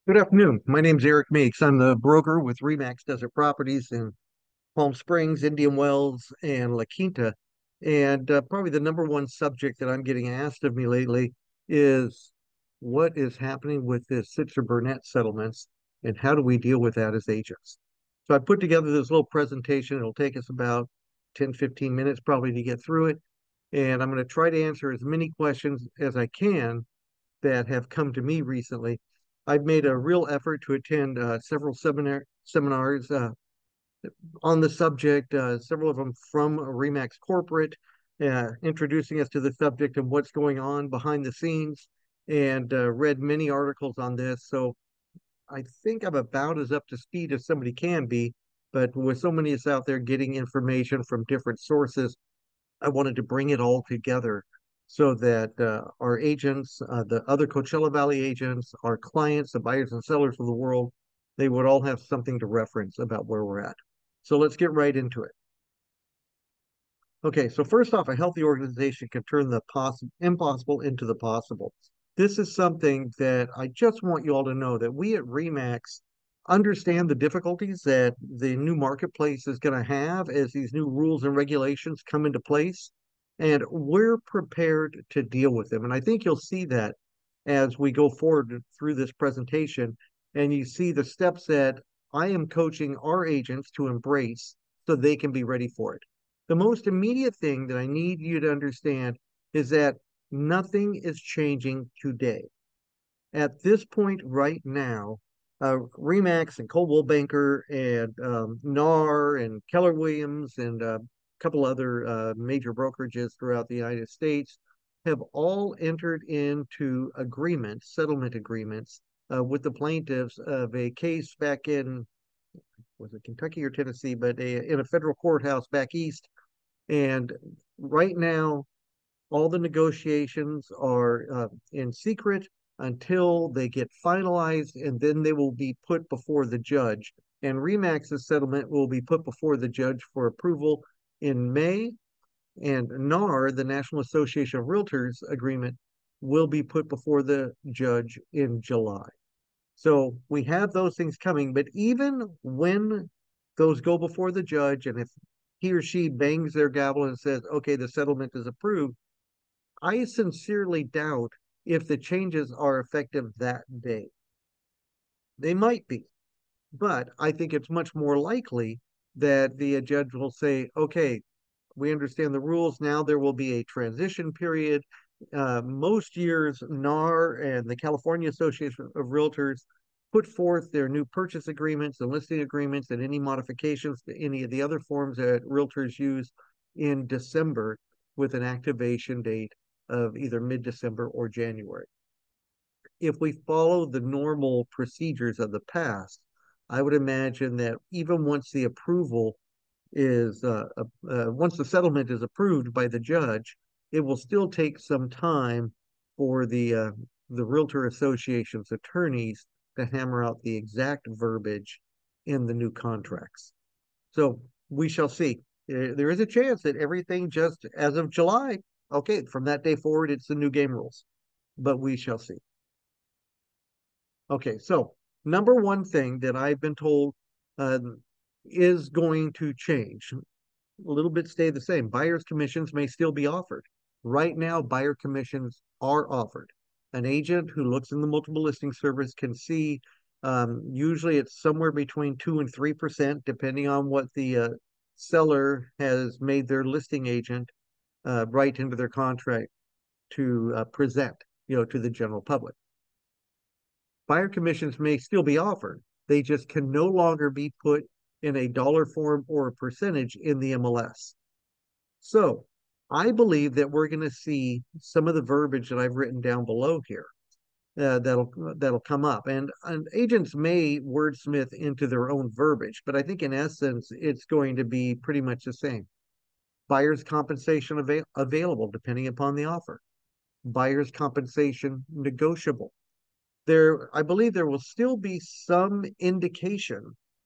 Good afternoon. My name's Eric Meeks. I'm the broker with REMAX Desert Properties in Palm Springs, Indian Wells, and La Quinta. And probably the number one subject that I'm getting asked of me lately is what is happening with this Sitzer Burnett settlements and how do we deal with that as agents? So I put together this little presentation. It'll take us about 10, 15 minutes probably to get through it. And I'm going to try to answer as many questions as I can that have come to me recently. I've made a real effort to attend several seminars on the subject, several of them from REMAX Corporate, introducing us to the subject of what's going on behind the scenes, and read many articles on this. So I think I'm about as up to speed as somebody can be. But with so many of us out there getting information from different sources, I wanted to bring it all together so that our agents, the other Coachella Valley agents, our clients, the buyers and sellers of the world, they would all have something to reference about where we're at. So let's get right into it. Okay, so first off, a healthy organization can turn the impossible into the possible. This is something that I just want you all to know that we at REMAX understand the difficulties that the new marketplace is going to have as these new rules and regulations come into place, and we're prepared to deal with them. And I think you'll see that as we go forward through this presentation, and you see the steps that I am coaching our agents to embrace so they can be ready for it. The most immediate thing that I need you to understand is that nothing is changing today. At this point right now, REMAX and Coldwell Banker and NAR and Keller Williams and a couple other major brokerages throughout the United States have all entered into agreements, settlement agreements, with the plaintiffs of a case back in, was it Kentucky or Tennessee, but in a federal courthouse back east. And right now, all the negotiations are in secret until they get finalized, and then they will be put before the judge. And REMAX's settlement will be put before the judge for approval in May, and NAR, the National Association of Realtors agreement, will be put before the judge in July. So we have those things coming, but even when those go before the judge, and if he or she bangs their gavel and says, okay, the settlement is approved, I sincerely doubt if the changes are effective that day. They might be, but I think it's much more likely that the judge will say, okay, we understand the rules. Now there will be a transition period. Most years, NAR and the California Association of Realtors put forth their new purchase agreements and listing agreements and any modifications to any of the other forms that realtors use in December with an activation date of either mid-December or January. If we follow the normal procedures of the past, I would imagine that even once the approval is once the settlement is approved by the judge, it will still take some time for the Realtor Association's attorneys to hammer out the exact verbiage in the new contracts. So we shall see. There is a chance that everything just as of July, okay, from that day forward, it's the new game rules, but we shall see. Okay, so number one thing that I've been told uh, is going to change, a little bit stay the same. Buyer's commissions may still be offered. Right now, buyer commissions are offered. An agent who looks in the multiple listing service can see usually it's somewhere between 2 and 3%, depending on what the seller has made their listing agent write into their contract to present, to the general public. Buyer commissions may still be offered. They just can no longer be put in a dollar form or a percentage in the MLS. So I believe that we're going to see some of the verbiage that I've written down below here that'll come up, and agents may wordsmith into their own verbiage, but I think in essence it's going to be pretty much the same. Buyer's compensation available depending upon the offer. Buyer's compensation negotiable. I believe there will still be some indication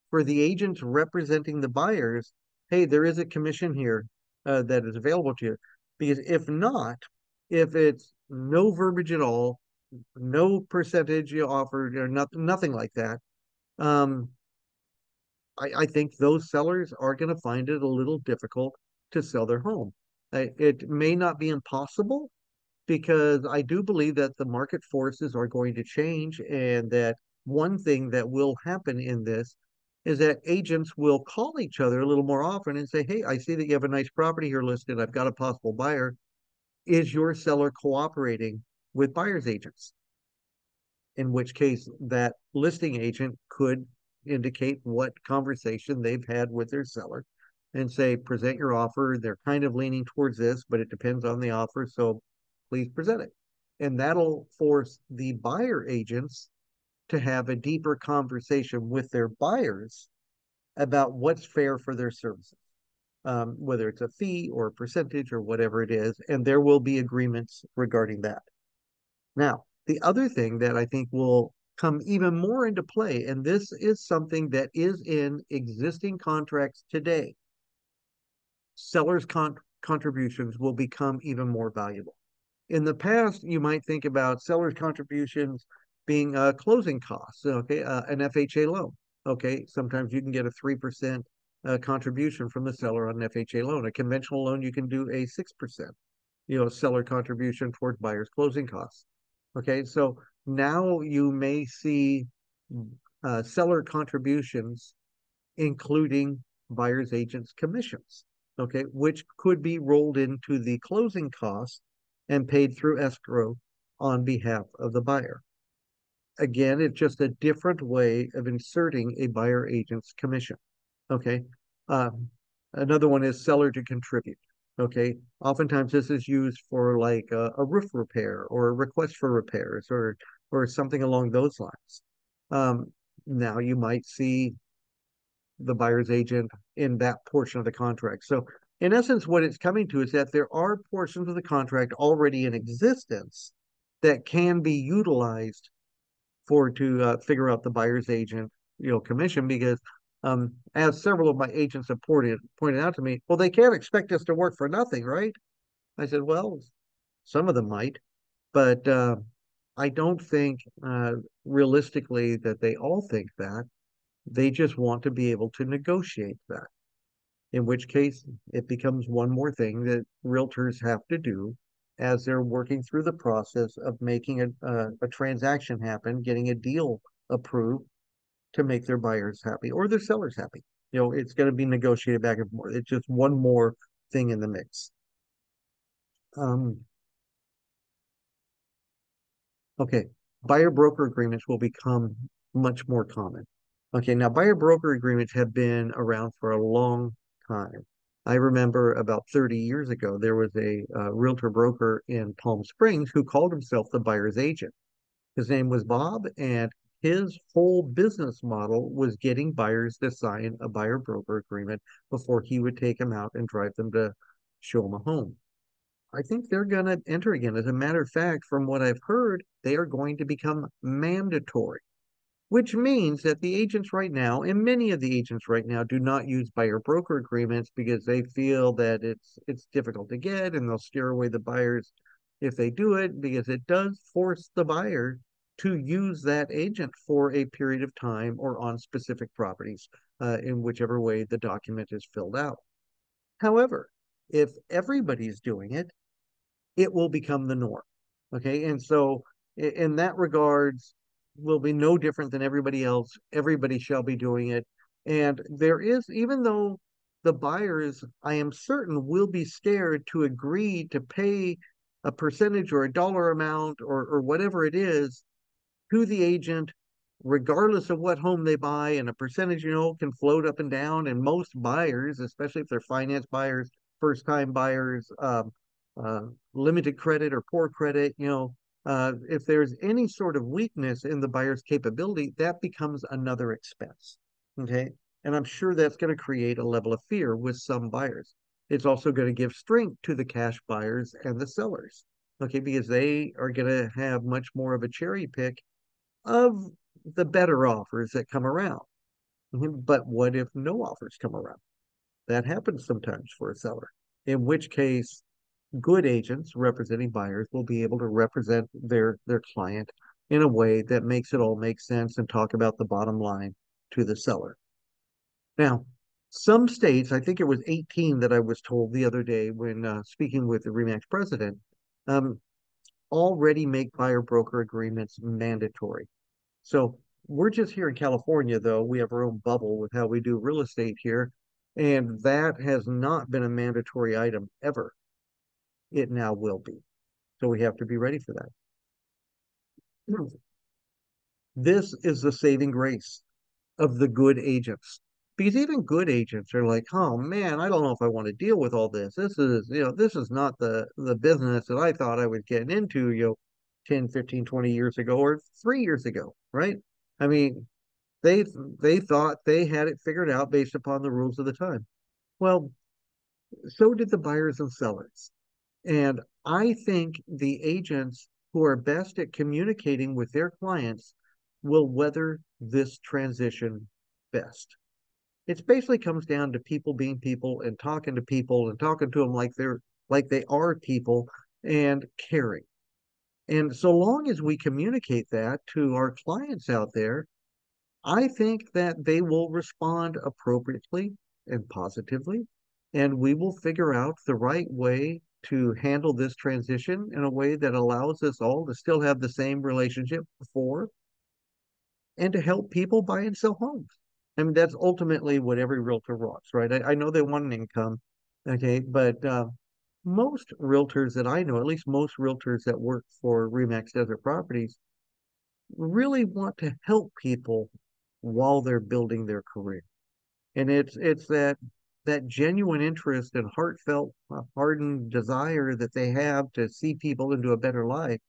for the agents representing the buyers, hey, there is a commission here that is available to you. Because if not, if it's no verbiage at all, no percentage you offered or nothing like that. Um, I think those sellers are going to find it a little difficult to sell their home. It may not be impossible, because I do believe that the market forces are going to change, and that one thing that will happen in this is that agents will call each other a little more often and say, "Hey, I see that you have a nice property here listed. I've got a possible buyer. Is your seller cooperating with buyer's agents?" In which case, that listing agent could indicate what conversation they've had with their seller and say, "Present your offer. They're kind of leaning towards this, but it depends on the offer. So please present it." And that'll force the buyer agents to have a deeper conversation with their buyers about what's fair for their services, whether it's a fee or a percentage or whatever it is. And there will be agreements regarding that. Now, the other thing that I think will come even more into play, and this is something that is in existing contracts today, sellers' contributions will become even more valuable. In the past, you might think about sellers' contributions being closing costs, okay, an FHA loan. Okay, sometimes you can get a 3% contribution from the seller on an FHA loan. A conventional loan, you can do a 6%, seller contribution towards buyer's closing costs. Okay, so now you may see seller contributions, including buyer's agent's commissions, okay, which could be rolled into the closing costs and paid through escrow on behalf of the buyer. Again, it's just a different way of inserting a buyer agent's commission. Okay. Um, Another one is seller to contribute. Okay. Oftentimes this is used for like a roof repair or a request for repairs or something along those lines. Now you might see the buyer's agent in that portion of the contract. So in essence, what it's coming to is that there are portions of the contract already in existence that can be utilized for to figure out the buyer's agent, commission, because as several of my agents have pointed out to me, well, they can't expect us to work for nothing, right? I said, well, some of them might, but I don't think realistically that they all think that. They just want to be able to negotiate that. In which case, it becomes one more thing that realtors have to do as they're working through the process of making a transaction happen, getting a deal approved to make their buyers happy or their sellers happy. It's going to be negotiated back and forth. It's just one more thing in the mix. Um, okay, buyer broker agreements will become much more common. Okay, now buyer broker agreements have been around for a long time. I remember about 30 years ago, there was a realtor broker in Palm Springs who called himself the buyer's agent. His name was Bob, and his whole business model was getting buyers to sign a buyer broker agreement before he would take them out and drive them to show them a home. I think they're going to enter again. As a matter of fact, from what I've heard, they are going to become mandatory, which means that the agents right now, and many of the agents right now, do not use buyer broker agreements because they feel that it's difficult to get and they'll scare away the buyers if they do it, because it does force the buyer to use that agent for a period of time or on specific properties, in whichever way the document is filled out. However, if everybody's doing it, it will become the norm. Okay. And so in that regards, will be no different than everybody else. Everybody shall be doing it. And there is, even though the buyers, I am certain, will be scared to agree to pay a percentage or a dollar amount or whatever it is to the agent, regardless of what home they buy, and a percentage, can float up and down. And most buyers, especially if they're finance buyers, first time buyers, uh, limited credit or poor credit, if there's any sort of weakness in the buyer's capability, that becomes another expense. Okay. And I'm sure that's going to create a level of fear with some buyers. It's also going to give strength to the cash buyers and the sellers. Okay. Because they are going to have much more of a cherry pick of the better offers that come around. But what if no offers come around? That happens sometimes for a seller, in which case good agents representing buyers will be able to represent their client in a way that makes it all make sense and talk about the bottom line to the seller. Now, some states, I think it was 18 that I was told the other day when speaking with the REMAX president, um, already make buyer broker agreements mandatory. So we're just here in California, though. We have our own bubble with how we do real estate here. And that has not been a mandatory item ever. It now will be. So we have to be ready for that. This is the saving grace of the good agents. Because even good agents are like, oh man, I don't know if I want to deal with all this. This is not the business that I thought I was getting into, 10, 15, 20 years ago or 3 years ago, right? I mean, they they thought they had it figured out based upon the rules of the time. Well, so did the buyers and sellers. And I think the agents who are best at communicating with their clients will weather this transition best. It basically comes down to people being people and talking to them like they are people and caring. And so long as we communicate that to our clients out there, I think that they will respond appropriately and positively, and we will figure out the right way to handle this transition in a way that allows us all to still have the same relationship before and to help people buy and sell homes. I mean, that's ultimately what every realtor wants, right? I know they want an income, okay, but most realtors that I know, at least most realtors that work for REMAX Desert Properties, really want to help people while they're building their career. And it's that genuine interest and heartfelt, ardent desire that they have to see people into a better life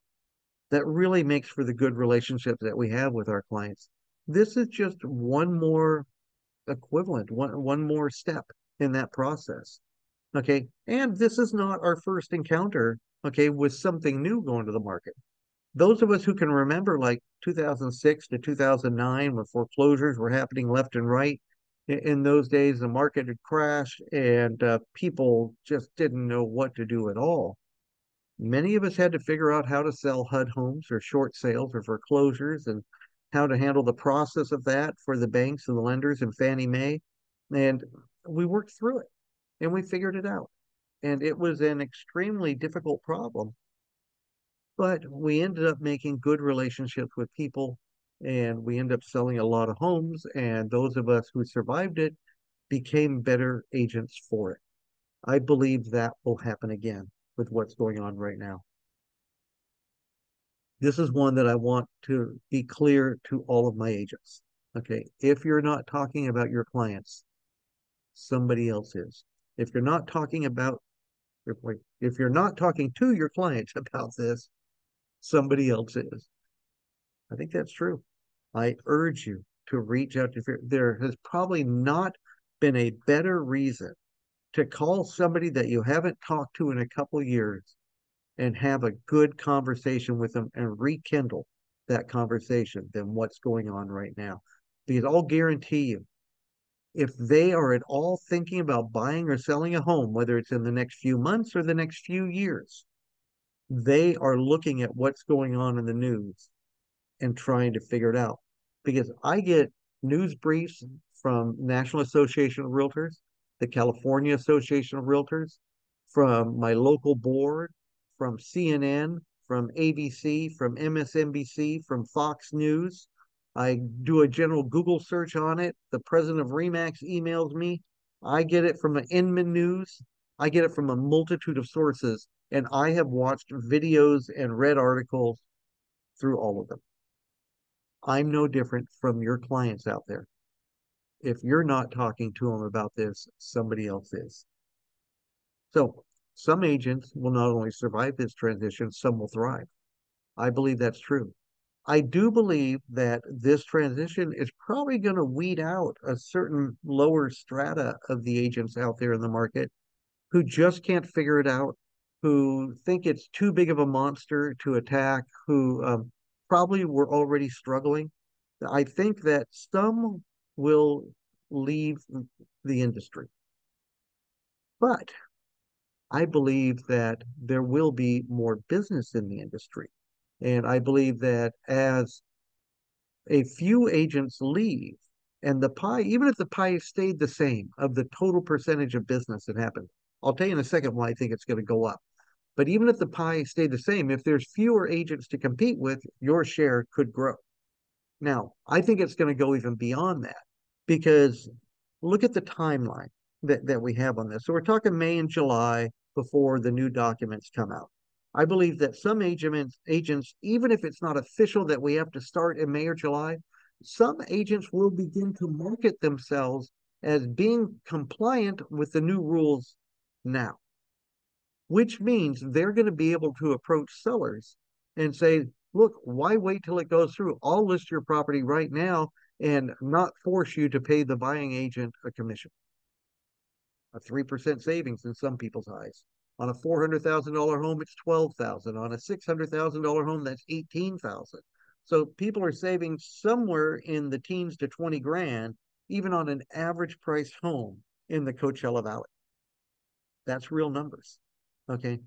that really makes for the good relationships that we have with our clients. This is just one more equivalent, one more step in that process. Okay. And this is not our first encounter, okay, with something new going to the market. Those of us who can remember like 2006 to 2009 when foreclosures were happening left and right, in those days, the market had crashed and people just didn't know what to do at all. Many of us had to figure out how to sell HUD homes or short sales or foreclosures and how to handle the process of that for the banks and the lenders and Fannie Mae. And we worked through it and we figured it out. And it was an extremely difficult problem, but we ended up making good relationships with people and we ended up selling a lot of homes. And those of us who survived it became better agents for it. I believe that will happen again with what's going on right now. This is one that I want to be clear to all of my agents. Okay. If you're not talking about your clients, somebody else is. If you're not talking about, if you're not talking to your clients about this, somebody else is. I think that's true. I urge you to reach out to, there has probably not been a better reason to call somebody that you haven't talked to in a couple years and have a good conversation with them and rekindle that conversation than what's going on right now. Because I'll guarantee you, if they are at all thinking about buying or selling a home, whether it's in the next few months or the next few years, they are looking at what's going on in the news and trying to figure it out. Because I get news briefs from National Association of Realtors, the California Association of Realtors, from my local board, from CNN, from ABC, from MSNBC, from Fox News. I do a general Google search on it. The president of REMAX emails me. I get it from an Inman News. I get it from a multitude of sources, and I have watched videos and read articles through all of them. I'm no different from your clients out there. If you're not talking to them about this, somebody else is. So some agents will not only survive this transition, some will thrive. I believe that's true. I do believe that this transition is probably going to weed out a certain lower strata of the agents out there in the market who just can't figure it out, who think it's too big of a monster to attack, who probably were already struggling. I think that some will leave the industry. But I believe that there will be more business in the industry. And I believe that as a few agents leave and the pie, even if the pie stayed the same of the total percentage of business that happened, I'll tell you in a second why I think it's going to go up. But even if the pie stayed the same, if there's fewer agents to compete with, your share could grow. Now, I think it's going to go even beyond that because look at the timeline that we have on this. So we're talking May and July before the new documents come out. I believe that some agents, even if it's not official that we have to start in May or July, some agents will begin to market themselves as being compliant with the new rules now, which means they're going to be able to approach sellers and say, look, why wait till it goes through? I'll list your property right now and not force you to pay the buying agent a commission. A 3% savings in some people's eyes. On a $400,000 home, it's 12,000. On a $600,000 home, that's 18,000. So people are saving somewhere in the teens to 20 grand, even on an average price home in the Coachella Valley. That's real numbers. Okay.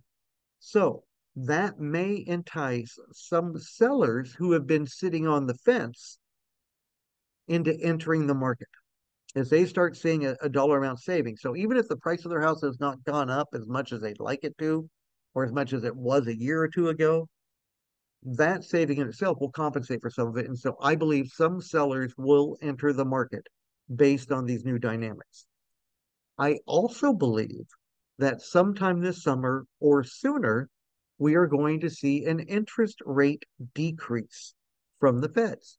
So that may entice some sellers who have been sitting on the fence into entering the market as they start seeing a dollar amount saving. So even if the price of their house has not gone up as much as they'd like it to, or as much as it was a year or two ago, that saving in itself will compensate for some of it. And so I believe some sellers will enter the market based on these new dynamics. I also believe that sometime this summer or sooner, we are going to see an interest rate decrease from the feds.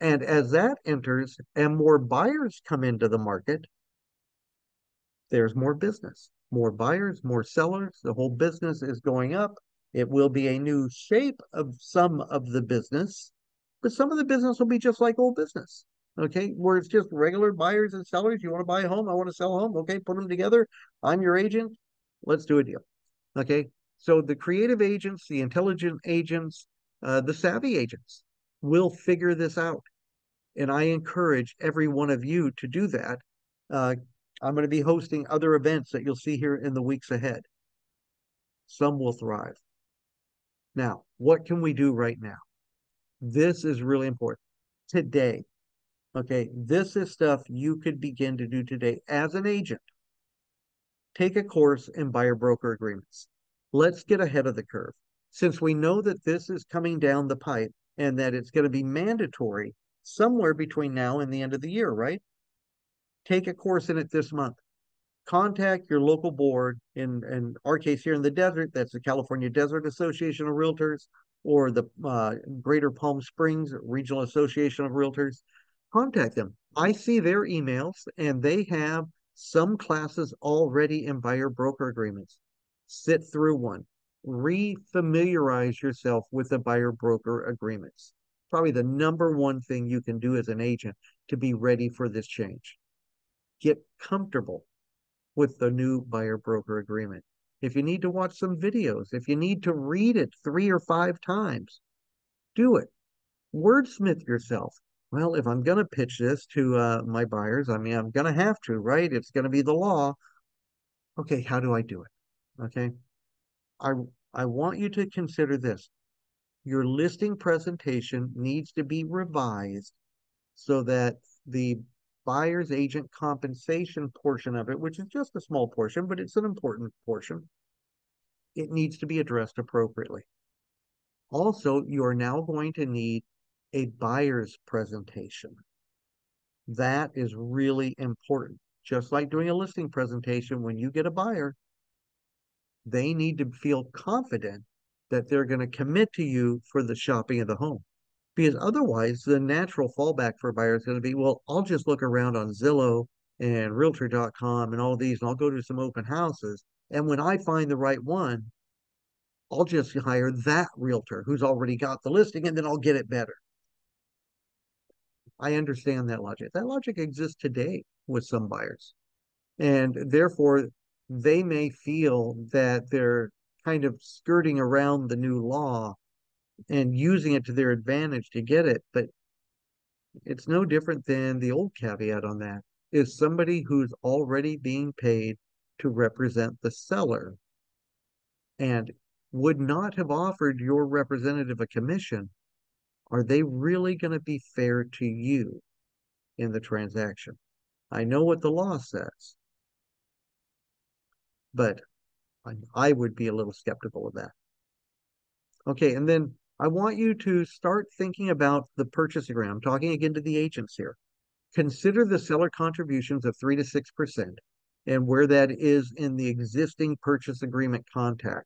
And as that enters and more buyers come into the market, there's more business, more buyers, more sellers. The whole business is going up. It will be a new shape of some of the business, but some of the business will be just like old business. Okay, where it's just regular buyers and sellers. You want to buy a home, I want to sell a home. Okay, put them together. I'm your agent. Let's do a deal. Okay, so the creative agents, the intelligent agents, the savvy agents will figure this out. And I encourage every one of you to do that. Uh, I'm going to be hosting other events that you'll see here in the weeks ahead. Some will thrive. Now, what can we do right now? This is really important. Today, okay, this is stuff you could begin to do today as an agent. Take a course in buyer broker agreements. Let's get ahead of the curve. Since we know that this is coming down the pipe and that it's going to be mandatory somewhere between now and the end of the year, right? Take a course in it this month. Contact your local board. In our case here in the desert, that's the California Desert Association of Realtors or the Greater Palm Springs Regional Association of Realtors. Contact them. I see their emails and they have some classes already in buyer broker agreements. Sit through one. Refamiliarize yourself with the buyer broker agreements. Probably the number one thing you can do as an agent to be ready for this change. Get comfortable with the new buyer broker agreement. If you need to watch some videos, if you need to read it 3 or 5 times, do it. Wordsmith yourself. Well, if I'm going to pitch this to my buyers, I mean, I'm going to have to, right? It's going to be the law. Okay, how do I do it? Okay. I, I want you to consider this. Your listing presentation needs to be revised so that the buyer's agent compensation portion of it, which is just a small portion, but it's an important portion, it needs to be addressed appropriately. Also, you are now going to need a buyer's presentation. That is really important. Just like doing a listing presentation, when you get a buyer, they need to feel confident that they're going to commit to you for the shopping of the home. Because otherwise, the natural fallback for a buyer is going to be, well, I'll just look around on Zillow and Realtor.com and all these, and I'll go to some open houses. And when I find the right one, I'll just hire that realtor who's already got the listing, and then I'll get it better. I understand that logic. That logic exists today with some buyers. And therefore, they may feel that they're kind of skirting around the new law and using it to their advantage to get it. But it's no different than the old caveat on that is somebody who's already being paid to represent the seller and would not have offered your representative a commission, are they really going to be fair to you in the transaction? I know what the law says, but I would be a little skeptical of that. Okay, and then I want you to start thinking about the purchase agreement. I'm talking again to the agents here. Consider the seller contributions of 3 to 6% and where that is in the existing purchase agreement contact.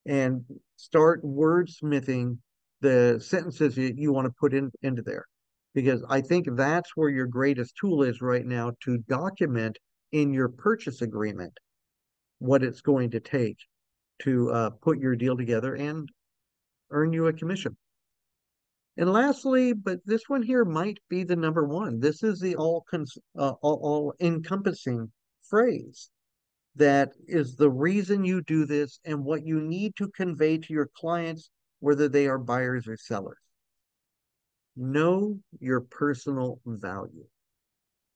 And start wordsmithing the sentences you want to put into there. Because I think that's where your greatest tool is right now to document in your purchase agreement what it's going to take to put your deal together and earn you a commission. And lastly, but this one here might be the number one. This is the all encompassing phrase that is the reason you do this and what you need to convey to your clients, whether they are buyers or sellers. Know your personal value.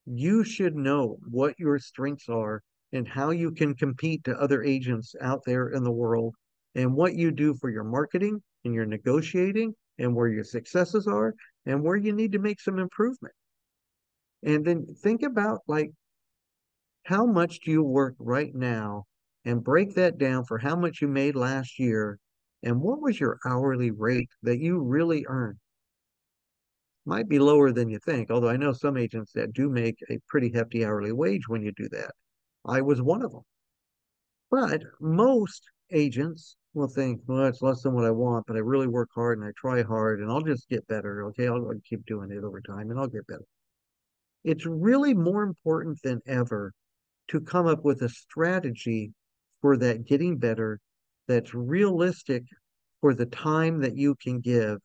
You should know what your strengths are and how you can compete to other agents out there in the world, and what you do for your marketing and your negotiating, and where your successes are and where you need to make some improvement. And then think about, like, how much do you work right now, and break that down for how much you made last year and what was your hourly rate that you really earned. Might be lower than you think, although I know some agents that do make a pretty hefty hourly wage when you do that. I was one of them. But most agents will think, well, it's less than what I want, but I really work hard and I try hard and I'll just get better. Okay, I'll keep doing it over time and I'll get better. It's really more important than ever to come up with a strategy for that getting better that's realistic for the time that you can give,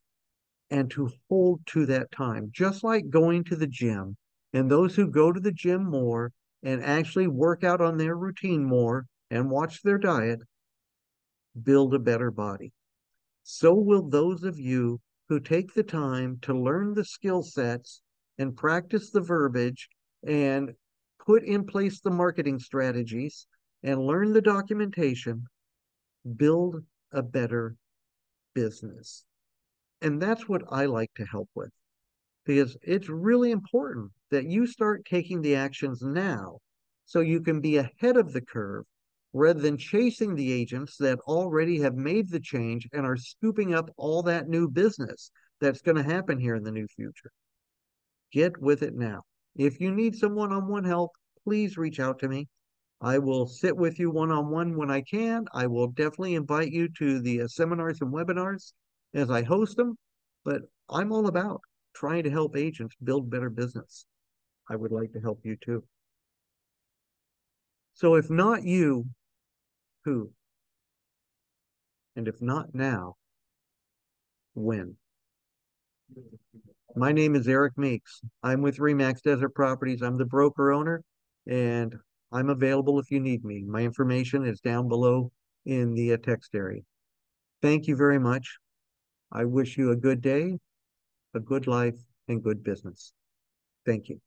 and to hold to that time. Just like going to the gym, and those who go to the gym more and actually work out on their routine more and watch their diet build a better body. So will those of you who take the time to learn the skill sets and practice the verbiage and put in place the marketing strategies and learn the documentation build a better business. And that's what I like to help with, because it's really important that you start taking the actions now so you can be ahead of the curve rather than chasing the agents that already have made the change and are scooping up all that new business that's going to happen here in the new future. Get with it now. If you need some one-on-one help, please reach out to me. I will sit with you one-on-one when I can. I will definitely invite you to the seminars and webinars as I host them, but I'm all about trying to help agents build better business. I would like to help you too. So if not you, who? And if not now, when? My name is Eric Meeks. I'm with REMAX Desert Properties. I'm the broker owner, and I'm available if you need me. My information is down below in the text area. Thank you very much. I wish you a good day, a good life, and good business. Thank you.